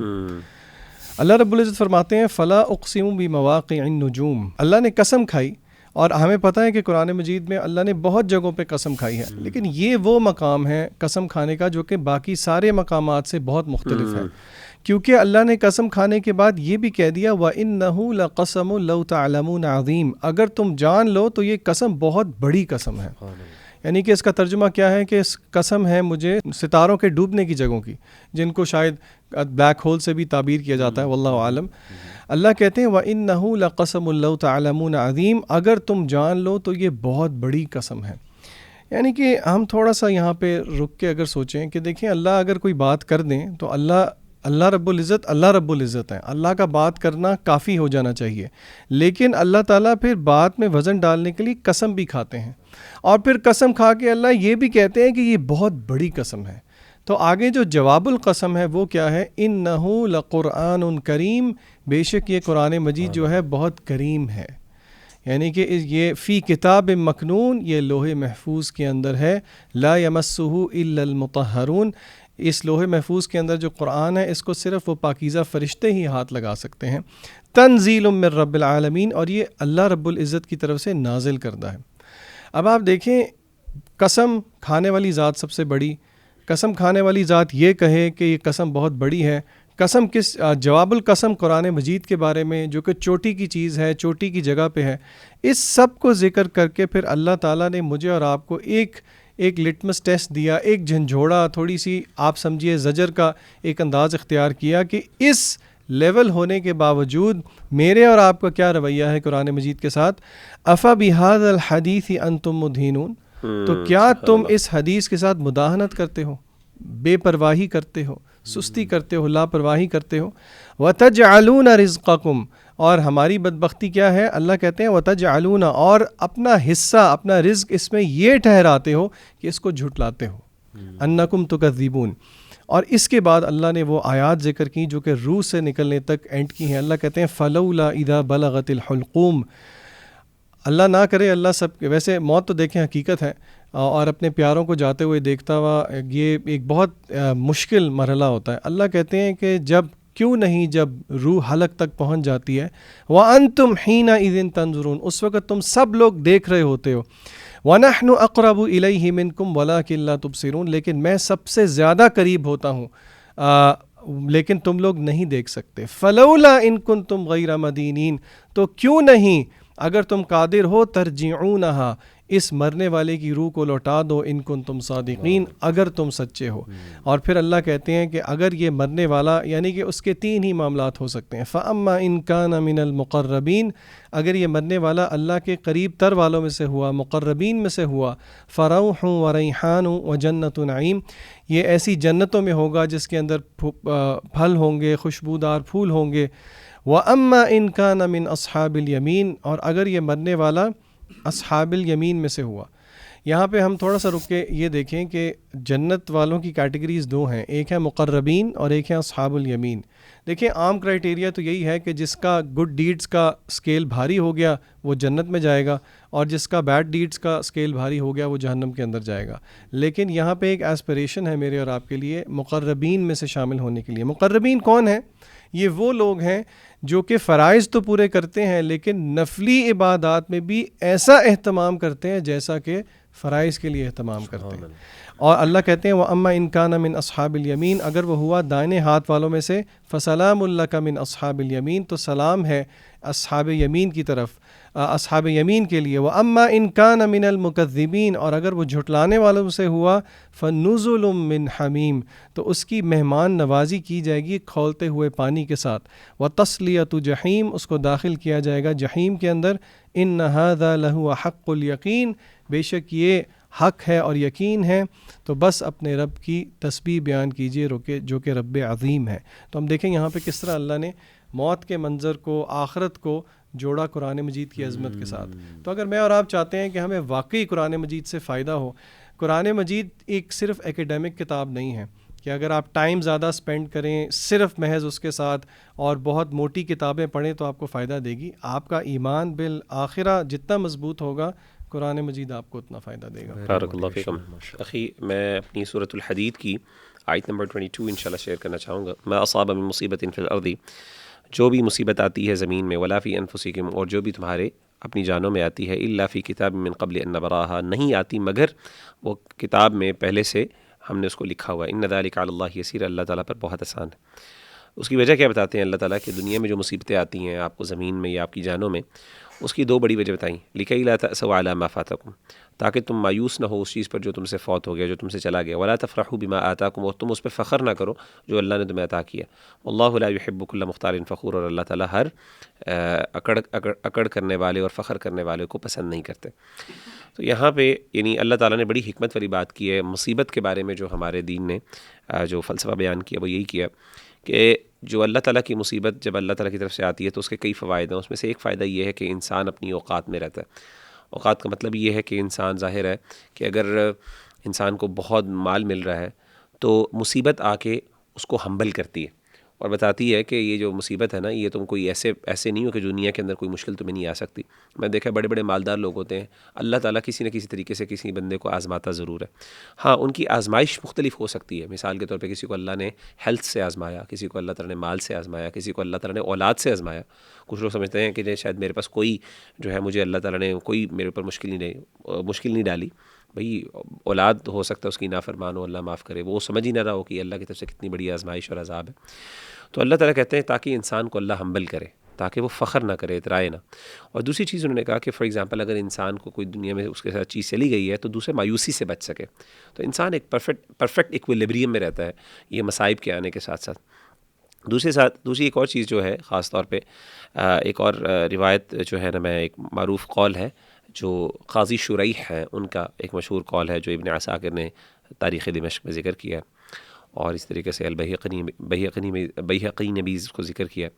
B: اللہ رب العزت فرماتے ہیں فلا اقسم بمواقع النجوم, اللہ نے قسم کھائی, اور ہمیں پتہ ہے کہ قرآن مجید میں اللہ نے بہت جگہوں پہ قسم کھائی ہے, لیکن یہ وہ مقام ہے قسم کھانے کا جو کہ باقی سارے مقامات سے بہت مختلف ہے, کیونکہ اللہ نے قسم کھانے کے بعد یہ بھی کہہ دیا وَإِنَّهُ لَقَسَمٌ لَوْ تَعْلَمُونَ عَظِيمٌ, اگر تم جان لو تو یہ قسم بہت بڑی قسم ہے. یعنی کہ اس کا ترجمہ کیا ہے کہ اس قسم ہے مجھے ستاروں کے ڈوبنے کی جگہوں کی, جن کو شاید بلیک ہول سے بھی تعبیر کیا جاتا ہے, واللہ عالم. اللہ کہتے ہیں وَإِنَّهُ لَقَسَمٌ لَوْ تَعْلَمُونَ عَظِيمٌ, اگر تم جان لو تو یہ بہت بڑی قسم ہے. یعنی کہ ہم تھوڑا سا یہاں پہ رک کے اگر سوچیں کہ دیکھیں اللہ اگر کوئی بات کر دیں تو اللہ رب العزت ہے, اللہ کا بات کرنا کافی ہو جانا چاہیے, لیکن اللہ تعالیٰ پھر بات میں وزن ڈالنے کے لیے قسم بھی کھاتے ہیں, اور پھر قسم کھا کے اللہ یہ بھی کہتے ہیں کہ یہ بہت بڑی قسم ہے. تو آگے جو جواب القسم ہے وہ کیا ہے, انہ لقرآن کریم, بے شک یہ قرآن مجید جو ہے بہت کریم ہے, یعنی کہ یہ فی کتاب مکنون, یہ لوح محفوظ کے اندر ہے, لا یمسہ الا المطہرون, اس لوح محفوظ کے اندر جو قرآن ہے اس کو صرف وہ پاکیزہ فرشتے ہی ہاتھ لگا سکتے ہیں. تنزیل من رب العالمین, اور یہ اللہ رب العزت کی طرف سے نازل کردہ ہے. اب آپ دیکھیں قسم کھانے والی ذات سب سے بڑی, قسم کھانے والی ذات یہ کہے کہ یہ قسم بہت بڑی ہے, قسم کس جواب القسم قرآن مجید کے بارے میں جو کہ چوٹی کی چیز ہے, چوٹی کی جگہ پہ ہے, اس سب کو ذکر کر کے پھر اللہ تعالیٰ نے مجھے اور آپ کو ایک لٹمس ٹیسٹ دیا, ایک جھنجھوڑا, تھوڑی سی آپ سمجھیے زجر کا ایک انداز اختیار کیا کہ اس لیول ہونے کے باوجود میرے اور آپ کا کیا رویہ ہے قرآن مجید کے ساتھ. افا بہذا الحدیث انتم مدہنون, تو کیا تم اس حدیث کے ساتھ مداہنت کرتے ہو، بے پرواہی کرتے ہو، سستی کرتے ہو، لاپرواہی کرتے ہو؟ وَتَجْعَلُونَ رِزْقَكُمْ، اور ہماری بدبختی کیا ہے؟ اللہ کہتے ہیں وَتَجْعَلُونَ، اور اپنا حصہ، اپنا رزق اس میں یہ ٹھہراتے ہو کہ اس کو جھٹلاتے ہو، أَنَّكُمْ تُكَذِّبُونَ۔ اور اس کے بعد اللہ نے وہ آیات ذکر کی جو کہ روح سے نکلنے تک اینڈ کی ہیں۔ اللہ کہتے ہیں فَلَوْلَا إِذَا بَلَغَتِ الْحُلْقُومَ، اللہ نہ کرے اللہ سب، ویسے موت تو دیکھیں حقیقت ہے، اور اپنے پیاروں کو جاتے ہوئے دیکھتا ہوا یہ ایک بہت مشکل مرحلہ ہوتا ہے۔ اللہ کہتے ہیں کہ جب کیوں نہیں، جب روح حلق تک پہنچ جاتی ہے، وَأَنْتُمْ حِينَئِذٍ تَنظُرُونَ، اس وقت تم سب لوگ دیکھ رہے ہوتے ہو، وَنَحْنُ أَقْرَبُ إِلَيْهِ مِنْكُمْ وَلَكِنْ لَا تُبْصِرُونَ، لیکن میں سب سے زیادہ قریب ہوتا ہوں لیکن تم لوگ نہیں دیکھ سکتے۔ فَلَوْلَا إِن كُنْتُمْ غَيْرَ مَدِينِينَ، تو کیوں نہیں اگر تم قادر ہو، ترجعونها، اس مرنے والے کی روح کو لوٹا دو، ان کنتم صادقین، اگر تم سچے ہو۔ اور پھر اللہ کہتے ہیں کہ اگر یہ مرنے والا، یعنی کہ اس کے تین ہی معاملات ہو سکتے ہیں، فَأَمَّا إِن كَانَ مِنَ الْمُقَرَّبِينَ، اگر یہ مرنے والا اللہ کے قریب تر والوں میں سے ہوا، مقربین میں سے ہوا، فَرَوْحٌ وَرَيْحَانٌ وَجَنَّةُ نَعِيمٍ، یہ ایسی جنتوں میں ہوگا جس کے اندر پھل ہوں گے، خوشبودار پھول ہوں گے۔ وَأَمَّا إِن كَانَ مِنْ أَصْحَابِ الْيَمِينَ، اور اگر یہ مرنے والا اصحاب الیمین میں سے ہوا۔ یہاں پہ ہم تھوڑا سا رک کے یہ دیکھیں کہ جنت والوں کی کیٹیگریز دو ہیں، ایک ہے مقربین اور ایک ہے اصحاب الیمین۔ دیکھیں عام کرائٹیریا تو یہی ہے کہ جس کا گڈ ڈیڈز کا سکیل بھاری ہو گیا وہ جنت میں جائے گا، اور جس کا بیڈ ڈیڈز کا سکیل بھاری ہو گیا وہ جہنم کے اندر جائے گا۔ لیکن یہاں پہ ایک ایسپریشن ہے میرے اور آپ کے لیے مقربین میں سے شامل ہونے کے لیے۔ مقربین کون ہیں؟ یہ وہ لوگ ہیں جو کہ فرائض تو پورے کرتے ہیں لیکن نفلی عبادات میں بھی ایسا اہتمام کرتے ہیں جیسا کہ فرائض کے لیے اہتمام کرتے ہیں۔ اور اللہ کہتے ہیں وَأَمَّا إِن كَانَ مِنْ أَصْحَابِ الْيَمِينَ، اگر وہ ہوا دائنے ہاتھ والوں میں سے، فَسَلَامٌ لَكَ مِنْ أَصْحَابِ الْيَمِينَ، تو سلام ہے اصحاب یمین کی طرف، اصحاب یمین کے لیے۔ وَأَمَّا إِن كَانَ مِنَ الْمُكَذِّبِينَ، اور اگر وہ جھٹلانے والوں سے ہوا، فَنُزُلٌ مِّنْ حَمِيمٍ، تو اس کی مہمان نوازی کی جائے گی کھولتے ہوئے پانی کے ساتھ۔ وَتَصْلِيَةُ جَحِيمٍ، اس کو داخل کیا جائے گا جحیم کے اندر۔ إِنَّ هَذَا لَهُوَ حَقُّ الْيَقِينِ، بے شک یہ حق ہے اور یقین ہے۔ تو بس اپنے رب کی تسبیح بیان کیجئے جو کہ رب عظیم ہے۔ تو ہم دیکھیں یہاں پہ کس طرح اللہ نے موت کے منظر کو، آخرت کو جوڑا قرآن مجید کی عظمت کے ساتھ۔ تو اگر میں اور آپ چاہتے ہیں کہ ہمیں واقعی قرآن مجید سے فائدہ ہو، قرآن مجید ایک صرف ایکیڈیمک کتاب نہیں ہے کہ اگر آپ ٹائم زیادہ سپینڈ کریں صرف محض اس کے ساتھ اور بہت موٹی کتابیں پڑھیں تو آپ کو فائدہ دے گی۔ آپ کا ایمان بالآخرہ جتنا مضبوط ہوگا، قرآن مجید آپ کو اتنا فائدہ دے گا۔
A: بارک اللہ فیکم۔ اخی میں اپنی سورۃ الحدید کی آیت نمبر 22 انشاءاللہ شیئر کرنا چاہوں گا۔ ما اصاب من مصیبت فی الارض، جو بھی مصیبت آتی ہے زمین میں، ولا فی انفسکم، اور جو بھی تمہارے اپنی جانوں میں آتی ہے، الا فی کتاب من قبل ان نبراها، نہیں آتی مگر وہ کتاب میں پہلے سے ہم نے اس کو لکھا ہوا ہے۔ ان ذلک علی اللہ یسیر، اللہ تعالیٰ پر بہت آسان ہے۔ اس کی وجہ کیا بتاتے ہیں اللہ تعالیٰ کہ دنیا میں جو مصیبتیں آتی ہیں آپ کو زمین میں یا آپ کی جانوں میں، اس کی دو بڑی وجہ بتائیں۔ لِكَيْ لَا تَأْسَوْا عَلَىٰ مَا فَاتَكُمْ، تاکہ تم مایوس نہ ہو اس چیز پر جو تم سے فوت ہو گیا، جو تم سے چلا گیا۔ وَلَا تَفْرَحُوا بِمَا آتَاكُمْ، اور تم اس پہ فخر نہ کرو جو اللہ نے تمہیں عطا کیا۔ وَاللَّهُ لَا يُحِبُّ كُلَّ مُخْتَالٍ فَخُورٍ، اور اللہ تعالیٰ ہر اکڑ کرنے والے اور فخر کرنے والے کو پسند نہیں کرتے۔ تو یہاں پہ یعنی اللہ تعالیٰ نے بڑی حکمت والی بات کی ہے مصیبت کے بارے میں، جو ہمارے دین نے جو فلسفہ بیان کیا وہ یہی کیا کہ جو اللہ تعالیٰ کی مصیبت جب اللہ تعالیٰ کی طرف سے آتی ہے تو اس کے کئی فوائد ہیں۔ اس میں سے ایک فائدہ یہ ہے کہ انسان اپنی اوقات میں رہتا ہے۔ اوقات کا مطلب یہ ہے کہ انسان، ظاہر ہے کہ اگر انسان کو بہت مال مل رہا ہے تو مصیبت آ کے اس کو ہمبل کرتی ہے اور بتاتی ہے کہ یہ جو مصیبت ہے نا، یہ تم کوئی ایسے نہیں ہو کہ دنیا کے اندر کوئی مشکل تمہیں نہیں آ سکتی۔ میں دیکھا بڑے بڑے مالدار لوگ ہوتے ہیں، اللہ تعالیٰ کسی نہ کسی طریقے سے کسی بندے کو آزماتا ضرور ہے۔ ہاں ان کی آزمائش مختلف ہو سکتی ہے، مثال کے طور پہ کسی کو اللہ نے ہیلتھ سے آزمایا، کسی کو اللہ تعالیٰ نے مال سے آزمایا، کسی کو اللہ تعالیٰ نے اولاد سے آزمایا۔ کچھ لوگ سمجھتے ہیں کہ شاید میرے پاس کوئی جو ہے، مجھے اللہ تعالیٰ نے کوئی میرے اوپر مشکل نہیں ڈالی۔ بھئی اولاد ہو سکتا ہے اس کی نافرمان ہو، اللہ معاف کرے، وہ سمجھ ہی نہ رہا ہو کہ اللہ کی طرف سے کتنی بڑی آزمائش اور عذاب ہے۔ تو اللہ تعالیٰ کہتے ہیں تاکہ انسان کو اللہ ہمبل کرے، تاکہ وہ فخر نہ کرے، اترائے نہ۔ اور دوسری چیز انہوں نے کہا کہ فار ایگزامپل اگر انسان کو کوئی دنیا میں اس کے ساتھ چیز چلی گئی ہے تو دوسرے مایوسی سے بچ سکے، تو انسان ایک پرفیکٹ ایکویلیبریم میں رہتا ہے یہ مصائب کے آنے کے ساتھ ساتھ۔ دوسری ایک اور چیز جو ہے خاص طور پہ ایک اور روایت جو ہے نا، میں ایک معروف قول ہے جو قاضی شریح ہیں ان کا ایک مشہور قول ہے جو ابن عساکر نے تاریخ دمشق میں ذکر کیا ہے، اور اس طریقے سے بیہقی نے بھی اس کو ذکر کیا،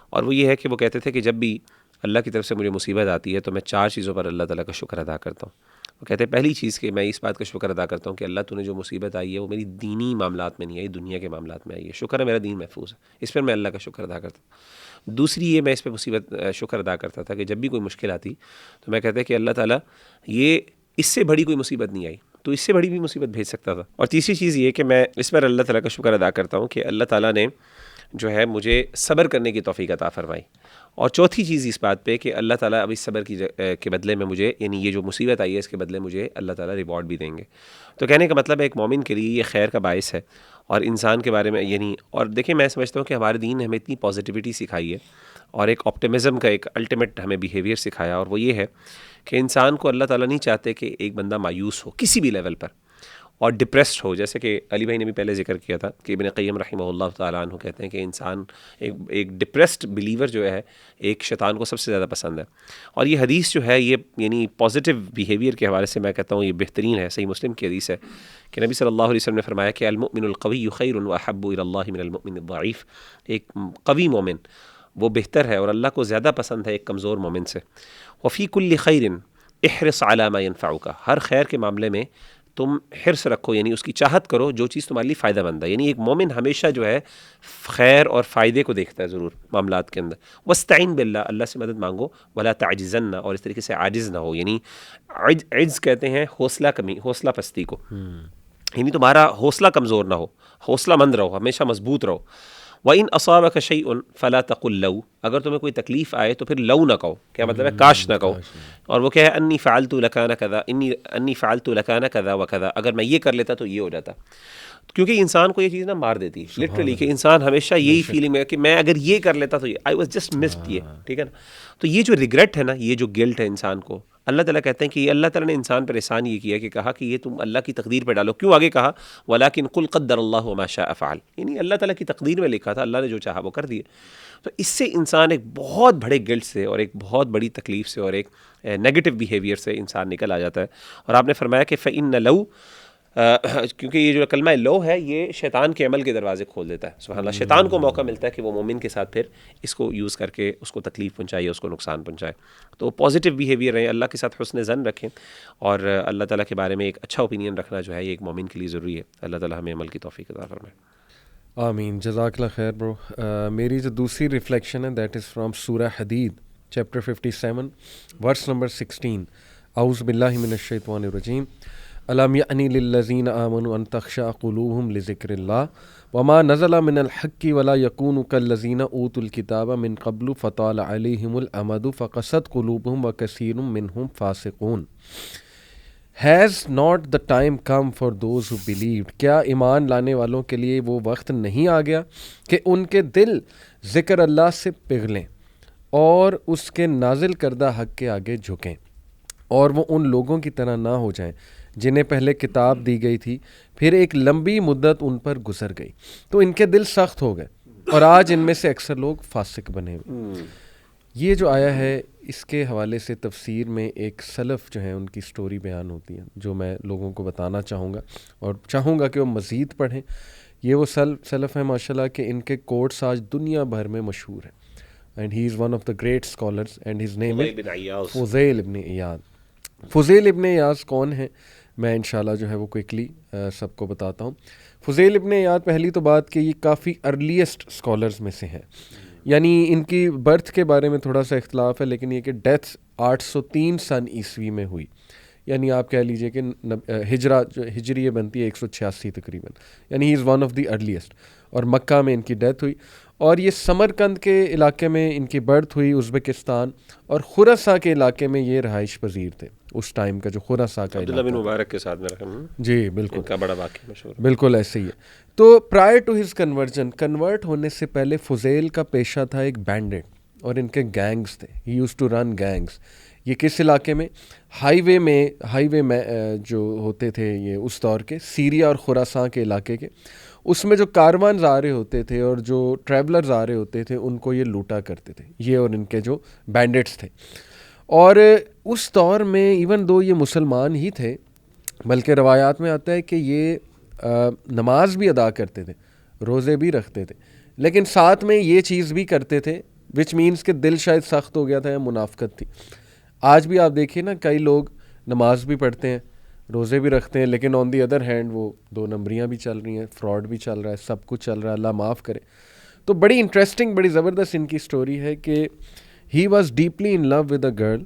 A: اور وہ یہ ہے کہ وہ کہتے تھے کہ جب بھی اللہ کی طرف سے مجھے مصیبت آتی ہے تو میں 4 چیزوں پر اللہ تعالیٰ کا شکر ادا کرتا ہوں۔ وہ کہتے ہیں پہلی چیز کہ میں اس بات کا شکر ادا کرتا ہوں کہ اللہ تو نے جو مصیبت آئی ہے وہ میری دینی معاملات میں نہیں آئی، دنیا کے معاملات میں آئی ہے، شکر ہے میرا دین محفوظ ہے، اس پر میں اللہ کا شکر ادا کرتا ہوں۔ دوسری یہ میں اس پہ شکر ادا کرتا تھا کہ جب بھی کوئی مشکل آتی تو میں کہتا کہ اللہ تعالیٰ یہ اس سے بڑی کوئی مصیبت نہیں آئی، تو اس سے بڑی بھی مصیبت بھیج سکتا تھا۔ اور تیسری چیز یہ کہ میں اس پر اللہ تعالیٰ کا شکر ادا کرتا ہوں کہ اللہ تعالیٰ نے جو ہے مجھے صبر کرنے کی توفیق عطا فرمائی، اور چوتھی چیز اس بات پہ کہ اللہ تعالیٰ اب اس صبر کے بدلے میں مجھے، یعنی یہ جو مصیبت آئی ہے اس کے بدلے مجھے اللہ تعالیٰ ریوارڈ بھی دیں گے۔ تو کہنے کا مطلب ہے ایک مومن کے لیے یہ خیر کا باعث ہے، اور انسان کے بارے میں یعنی، اور دیکھیں میں سمجھتا ہوں کہ ہمارے دین نے ہمیں اتنی پازیٹیوٹی سکھائی ہے اور ایک آپٹیمزم کا ایک الٹیمیٹ ہمیں بیہیویئر سکھایا، اور وہ یہ ہے کہ انسان کو اللہ تعالیٰ نہیں چاہتے کہ ایک بندہ مایوس ہو کسی بھی لیول پر اور ڈپریسڈ ہو، جیسے کہ علی بھائی نے بھی پہلے ذکر کیا تھا کہ ابن قیم رحمہ اللہ تعالیٰ عنہ کہتے ہیں کہ انسان ایک ڈپریسڈ بلیور جو ہے ایک شیطان کو سب سے زیادہ پسند ہے، اور یہ حدیث جو ہے یہ یعنی پازیٹیو بیہیویئر کے حوالے سے میں کہتا ہوں یہ بہترین ہے، صحیح مسلم کی حدیث ہے کہ نبی صلی اللہ علیہ وسلم نے فرمایا کہ المؤمن القوی خیر واحب الی اللہ من المؤمن الضعیف، ایک قوی مومن وہ بہتر ہے اور اللہ کو زیادہ پسند ہے ایک کمزور مومن سے۔ وفی کل خیر احرص علی ما ینفعک، ہر خیر کے معاملے میں تم حرص رکھو، یعنی اس کی چاہت کرو جو چیز تمہارے لیے فائدہ مند ہے، یعنی ایک مومن ہمیشہ جو ہے خیر اور فائدے کو دیکھتا ہے ضرور معاملات کے اندر۔ واستعین باللہ، اللہ سے مدد مانگو، ولا تعجزن، اور اس طریقے سے عاجز نہ ہو، یعنی عجز کہتے ہیں حوصلہ کمی، حوصلہ پستی کو، یعنی تمہارا حوصلہ کمزور نہ ہو، حوصلہ مند رہو، ہمیشہ مضبوط رہو۔ وَإِنْ أَصَابَكَ شَيْءٌ فَلَا تَقُلْ لَوْ، اگر تمہیں کوئی تکلیف آئے تو پھر لو نہ کہو، کیا مطلب ہے کاش نہ کہو، اور وہ کیا ہے انی فعلت لکان کذا، انی فعلت لکان کذا وکذا، اگر میں یہ کر لیتا تو یہ ہو جاتا، کیونکہ انسان کو یہ چیز نا مار دیتی ہے لٹرلی، کہ انسان ہمیشہ یہی فیلنگ ہے کہ میں اگر یہ کر لیتا تو یہ آئی واز جسٹ مسڈ، یہ ٹھیک ہے نا۔ تو یہ جو ریگریٹ ہے نا، یہ جو گلٹ ہے انسان کو، اللہ تعالیٰ کہتے ہیں کہ اللہ تعالیٰ نے انسان پر احسان یہ کیا کہ کہا کہ یہ تم اللہ کی تقدیر پہ ڈالو، کیوں آگے کہا وَلَكِنْ قُلْ قَدَّرَ اللَّهُ وَمَا شَاءَ فَعَلَ، یعنی اللہ تعالیٰ کی تقدیر میں لکھا تھا، اللہ نے جو چاہا وہ کر دیا۔ تو اس سے انسان ایک بہت بڑے گلٹ سے اور ایک بہت بڑی تکلیف سے اور ایک نیگیٹو بیہیویئر سے انسان نکل آ جاتا ہے۔ اور آپ نے فرمایا کہ فَإِنَّ لَوْ، کیونکہ یہ جو کلمہ لو ہے یہ شیطان کے عمل کے دروازے کھول دیتا ہے، سبحان اللہ، شیطان کو موقع ملتا ہے کہ وہ مومن کے ساتھ پھر اس کو یوز کر کے اس کو تکلیف پہنچائے، اس کو نقصان پہنچائے۔ تو پازیٹیو بیہیویئر رہیں، اللہ کے ساتھ حسن ظن رکھیں، اور اللہ تعالیٰ کے بارے میں ایک اچھا اوپینین رکھنا جو ہے یہ ایک مومن کے لیے ضروری ہے۔ اللہ تعالیٰ ہمیں عمل کی توفیق عطا فرمائے۔
C: آمین، جزاک اللہ خیر برو۔ میری جو دوسری ریفلیکشن ہے دیٹ از فرام سورہ حدید چیپٹر 57 ورس نمبر 16، اعوذ باللہ من الشیطان الرجیم، الم یعنی للذین آمنوا ان تخشع قلوبہم لذکر اللہ وما نزل من الحق ولا یکونوا کالذین اوتوا الکتاب من قبل فطال علیہم الامد فقست قلوبہم وکثیر منہم فاسقون۔ Has not the time come for those who believed، کیا ایمان لانے والوں کے لیے وہ وقت نہیں آ گیا کہ ان کے دل ذکر اللہ سے پگھلیں اور اس کے نازل کردہ حق کے آگے جھکیں، اور وہ ان لوگوں کی طرح نہ ہو جائیں جنہیں پہلے کتاب دی گئی تھی، پھر ایک لمبی مدت ان پر گزر گئی تو ان کے دل سخت ہو گئے، اور آج ان میں سے اکثر لوگ فاسق بنے ہوئے۔ یہ جو آیا ہے اس کے حوالے سے تفسیر میں ایک سلف جو ہیں ان کی سٹوری بیان ہوتی ہے جو میں لوگوں کو بتانا چاہوں گا، اور چاہوں گا کہ وہ مزید پڑھیں۔ یہ وہ سلف ہیں ماشاءاللہ کہ ان کے کوٹس آج دنیا بھر میں مشہور ہیں، and he is one of the great scholars and his name is Fudayl ibn Iyad. Fuzail ibn ایاض کون ہیں میں انشاءاللہ جو ہے وہ کوئکلی سب کو بتاتا ہوں۔ فضیل ابن ایاض، پہلی تو بات کہ یہ کافی ارلیسٹ اسکالرز میں سے ہیں، یعنی ان کی برتھ کے بارے میں تھوڑا سا اختلاف ہے، لیکن یہ کہ ڈیتھ 803 سن عیسوی میں ہوئی، یعنی آپ کہہ لیجئے کہ ہجری بنتی ہے 186 تقریباً، یعنی he is one of the earliest, اور مکہ میں ان کی ڈیتھ ہوئی، اور یہ سمرقند کے علاقے میں ان کی برتھ ہوئی، ازبکستان، اور خراساں کے علاقے میں یہ رہائش پذیر تھے اس ٹائم کا، جو خراساں کا
A: عبداللہ بن مبارک کے ساتھ میرا خیال،
C: جی بالکل
A: کا بڑا واقعہ مشہور،
C: بالکل ایسے ہی ہے۔ تو پرائر ٹو ہز کنورٹ ہونے سے پہلے فضیل کا پیشہ تھا ایک بینڈٹ، اور ان کے گینگز تھے، ہی یوز ٹو رن گینگز۔ یہ کس علاقے میں؟ ہائی وے میں جو ہوتے تھے یہ اس دور کے سیریا اور خراساں کے علاقے کے، اس میں جو کاروانز آ رہے ہوتے تھے اور جو ٹریولرز آ رہے ہوتے تھے ان کو یہ لوٹا کرتے تھے، یہ اور ان کے جو بینڈٹس تھے۔ اور اس دور میں ایون دو یہ مسلمان ہی تھے، بلکہ روایات میں آتا ہے کہ یہ نماز بھی ادا کرتے تھے، روزے بھی رکھتے تھے، لیکن ساتھ میں یہ چیز بھی کرتے تھے، وچ مینس کہ دل شاید سخت ہو گیا تھا یا منافقت تھی. آج بھی آپ دیکھیے نا، کئی لوگ نماز بھی پڑھتے ہیں، روزے بھی رکھتے ہیں، لیکن آن دی ادر ہینڈ وہ 2 نمبریاں بھی چل رہی ہیں، فراڈ بھی چل رہا ہے، سب کچھ چل رہا ہے، اللہ معاف کرے. تو بڑی انٹرسٹنگ، بڑی زبردست ان کی سٹوری ہے کہ he was deeply in love with a girl,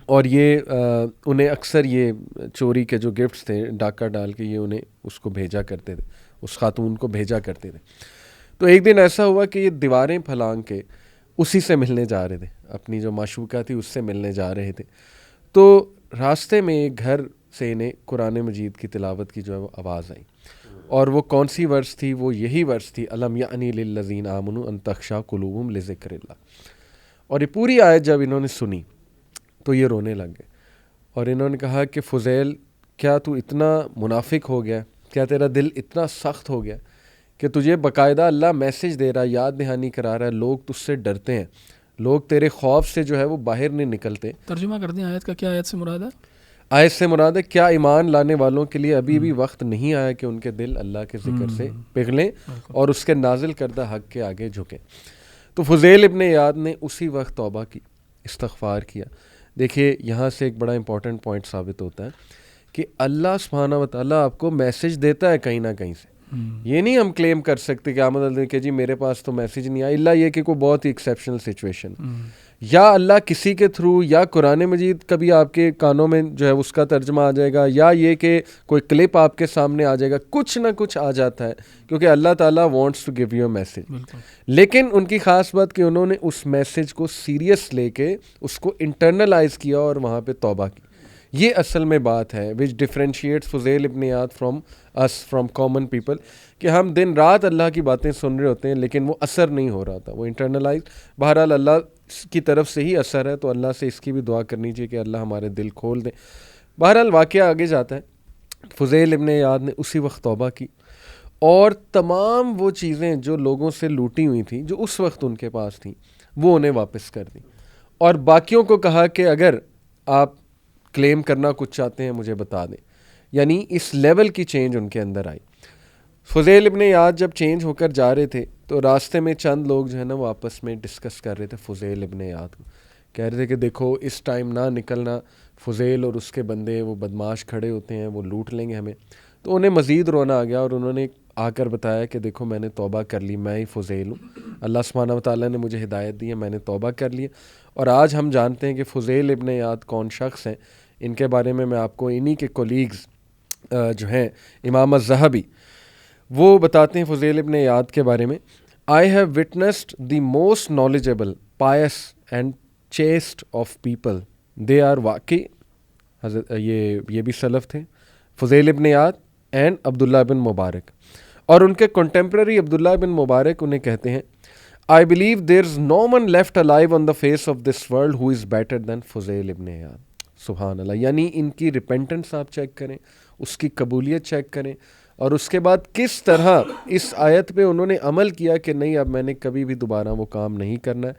C: اور یہ انہیں اکثر یہ چوری کے جو گفٹس تھے ڈاکہ ڈال کے یہ انہیں اس کو بھیجا کرتے تھے، اس خاتون کو بھیجا کرتے تھے. تو ایک دن ایسا ہوا کہ یہ دیواریں پھلانگ کے اسی سے ملنے جا رہے تھے، اپنی جو معشوقہ تھی اس سے ملنے جا رہے تھے. تو راستے میں ایک گھر سے انہیں قرآن مجید کی تلاوت کی جو ہے وہ آواز آئی، اور وہ کون سی ورس تھی؟ وہ یہی ورس تھی، الم یعنی للذین آمنوا ان تخشع قلوبہم لذکر اللہ. اور یہ پوری آیت جب انہوں نے سنی تو یہ رونے لگ گئے، اور انہوں نے کہا کہ فضیل، کیا تو اتنا منافق ہو گیا، کیا تیرا دل اتنا سخت ہو گیا کہ تجھے باقاعدہ اللہ میسج دے رہا ہے، یاد دہانی کرا رہا ہے، لوگ تجھ سے ڈرتے ہیں، لوگ تیرے خوف سے جو ہے وہ باہر نہیں نکلتے.
D: ترجمہ کر دیں آیت کا، کیا آیت سے مراد ہے؟
C: آیت سے مراد ہے کیا ایمان لانے والوں کے لیے ابھی بھی وقت نہیں آیا کہ ان کے دل اللہ کے ذکر سے پگھلیں اور اس کے نازل کردہ حق کے آگے جھکیں. تو فضیل ابن عیاض نے اسی وقت توبہ کی، استغفار کیا. دیکھیے یہاں سے ایک بڑا امپورٹنٹ پوائنٹ ثابت ہوتا ہے کہ اللہ سبحانہ و تعالیٰ آپ کو میسج دیتا ہے کہیں نہ کہیں سے. یہ نہیں ہم کلیم کر سکتے کہ آمد کہ جی میرے پاس تو میسج نہیں آیا، اللہ یہ کہ کوئی بہت ہی ایکسیپشنل سچویشن، یا اللہ کسی کے تھرو، یا قرآن مجید کبھی آپ کے کانوں میں جو ہے اس کا ترجمہ آ جائے گا، یا یہ کہ کوئی کلپ آپ کے سامنے آ جائے گا، کچھ نہ کچھ آ جاتا ہے، کیونکہ اللہ تعالیٰ wants to give you a message. لیکن ان کی خاص بات کہ انہوں نے اس میسج کو سیریس لے کے اس کو انٹرنلائز کیا اور وہاں پہ توبہ کی. یہ اصل میں بات ہے وچ differentiates Fudayl ibn Iyad from us, from common people, کہ ہم دن رات اللہ کی باتیں سن رہے ہوتے ہیں لیکن وہ اثر نہیں ہو رہا تھا، وہ انٹرنلائز. بہرحال اللہ کی طرف سے ہی اثر ہے، تو اللہ سے اس کی بھی دعا کرنی چاہیے کہ اللہ ہمارے دل کھول دیں. بہرحال واقعہ آگے جاتا ہے. فضیل ابن عیاض نے اسی وقت توبہ کی اور تمام وہ چیزیں جو لوگوں سے لوٹی ہوئی تھیں، جو اس وقت ان کے پاس تھیں، وہ انہیں واپس کر دیں، اور باقیوں کو کہا کہ اگر آپ کلیم کرنا کچھ چاہتے ہیں مجھے بتا دیں. یعنی اس لیول کی چینج ان کے اندر آئی. فضیل ابن عیاض جب چینج ہو کر جا رہے تھے تو راستے میں چند لوگ جو ہے نا وہ آپس میں ڈسکس کر رہے تھے فضیل ابن عیاض کو، کہہ رہے تھے کہ دیکھو اس ٹائم نہ نکلنا، فضیل اور اس کے بندے وہ بدماش کھڑے ہوتے ہیں، وہ لوٹ لیں گے ہمیں. تو انہیں مزید رونا آ گیا اور انہوں نے آ کر بتایا کہ دیکھو میں نے توبہ کر لی، میں ہی فضیل ہوں، اللہ سبحانہ و تعالیٰ نے مجھے ہدایت دی ہے، میں نے توبہ کر لی. اور آج ہم جانتے ہیں کہ فضیل ابن عیاض کون شخص ہیں. ان کے بارے میں آپ کو انہی کے کولیگز جو ہیں امام الذہبی وہ بتاتے ہیں فضیل ابن عیاض کے بارے میں. I have witnessed the most knowledgeable, pious and chaste of people. They are واقعی یہ بھی سلف تھے، فضیل ابن عیاض اینڈ عبداللہ بن مبارک. اور ان کے کنٹمپرری عبداللہ بن مبارک انہیں کہتے ہیں I believe there is no one left alive on the face of this world who is better than Fuzail ibn Ayaz. سبحان اللہ. یعنی ان کی ریپینٹنس آپ چیک کریں، اس کی قبولیت چیک کریں، اور اس کے بعد کس طرح اس آیت پہ انہوں نے عمل کیا کہ نہیں اب میں نے کبھی بھی دوبارہ وہ کام نہیں کرنا ہے.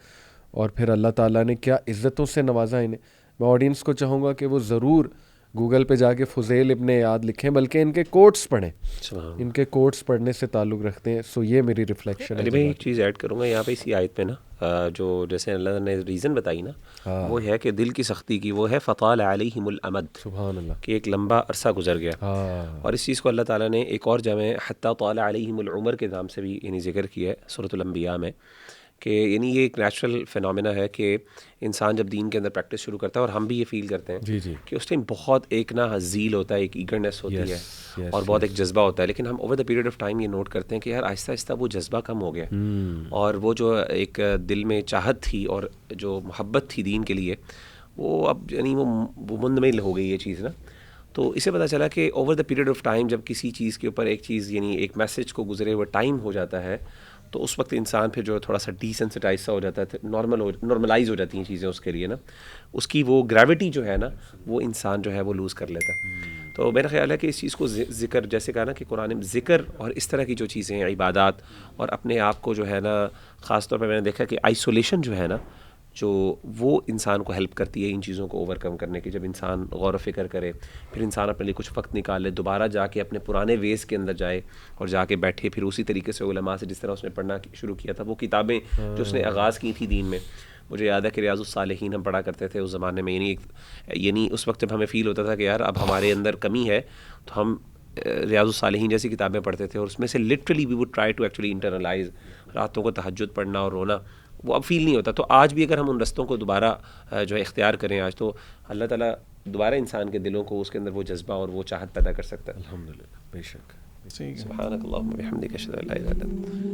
C: اور پھر اللہ تعالیٰ نے کیا عزتوں سے نوازا انہیں. میں آڈینس کو چاہوں گا کہ وہ ضرور گوگل پہ جا کے فضیل ابن عیاض لکھیں، بلکہ ان کے کوٹس پڑھیں، ان کے کوٹس پڑھنے سے تعلق رکھتے ہیں. سو یہ میری ریفلیکشن ہے.
A: میں ایک چیز ایڈ کروں گا یہاں پہ اسی آیت پہ نا، جو جیسے اللہ نے ریزن بتائی نا، وہ ہے کہ دل کی سختی کی، وہ ہے فطال علیہم الامد، سبحان اللہ، کہ ایک لمبا عرصہ گزر گیا. اور اس چیز کو اللہ تعالیٰ نے ایک اور جمع حتی طال علیہم العمر کے نام سے بھی یعنی ذکر کیا ہے سورۃ الانبیاء میں، کہ یعنی یہ ایک نیچرل فینومینا ہے کہ انسان جب دین کے اندر پریکٹس شروع کرتا ہے، اور ہم بھی یہ فیل کرتے ہیں کہ اس ٹائم بہت ایک نا ذیل ہوتا ہے، ایک ایگرنیس ہوتی ہے اور بہت ایک جذبہ ہوتا ہے. لیکن ہم over the period of time یہ نوٹ کرتے ہیں کہ یار آہستہ آہستہ وہ جذبہ کم ہو گیا، اور وہ جو ایک دل میں چاہت تھی اور جو محبت تھی دین کے لیے، وہ اب یعنی وہ مندمل ہو گئی یہ چیز نا. تو اسے پتہ چلا کہ over the period of time جب کسی چیز کے اوپر ایک چیز یعنی ایک میسج کو گزرے ہوئے ٹائم ہو جاتا ہے، تو اس وقت انسان پھر جو تھوڑا سا ڈیسینسٹائز سا ہو جاتا ہے، نارملائز ہو جاتی ہیں چیزیں اس کے لیے نا، اس کی وہ گریوٹی جو ہے نا وہ انسان جو ہے وہ لوز کر لیتا ہے. تو میرا خیال ہے کہ اس چیز کو ذکر، جیسے کہا نا کہ قرآن میں ذکر اور اس طرح کی جو چیزیں ہیں عبادات، اور اپنے آپ کو جو ہے نا خاص طور پہ میں نے دیکھا کہ آئسولیشن جو ہے نا جو وہ انسان کو ہیلپ کرتی ہے ان چیزوں کو اوور کم کرنے کی. جب انسان غور و فکر کرے, پھر انسان اپنے لیے کچھ وقت نکال لے, دوبارہ جا کے اپنے پرانے ویز کے اندر جائے اور جا کے بیٹھے, پھر اسی طریقے سے علماء سے جس طرح اس نے پڑھنا شروع کیا تھا, وہ کتابیں جو اس نے آغاز کی تھی دین میں. مجھے یاد ہے کہ ریاض الصالحین ہم پڑھا کرتے تھے اس زمانے میں, یعنی اس وقت جب ہمیں فیل ہوتا تھا کہ یار اب ہمارے اندر کمی ہے, تو ہم ریاض الصالحین جیسی کتابیں پڑھتے تھے, اور اس میں سے literally we would try to actually internalize. راتوں کو تہجد پڑھنا اور رونا وہ اب فیل نہیں ہوتا. تو آج بھی اگر ہم ان رستوں کو دوبارہ جو ہے اختیار کریں آج, تو اللہ تعالیٰ دوبارہ انسان کے دلوں کو اس کے اندر وہ جذبہ اور وہ چاہت پیدا کر سکتا ہے.
C: الحمدللہ, بے شک.
B: صحیح.
A: سبحانک اللہم و بحمدک اشہد ان لا الہ الا انت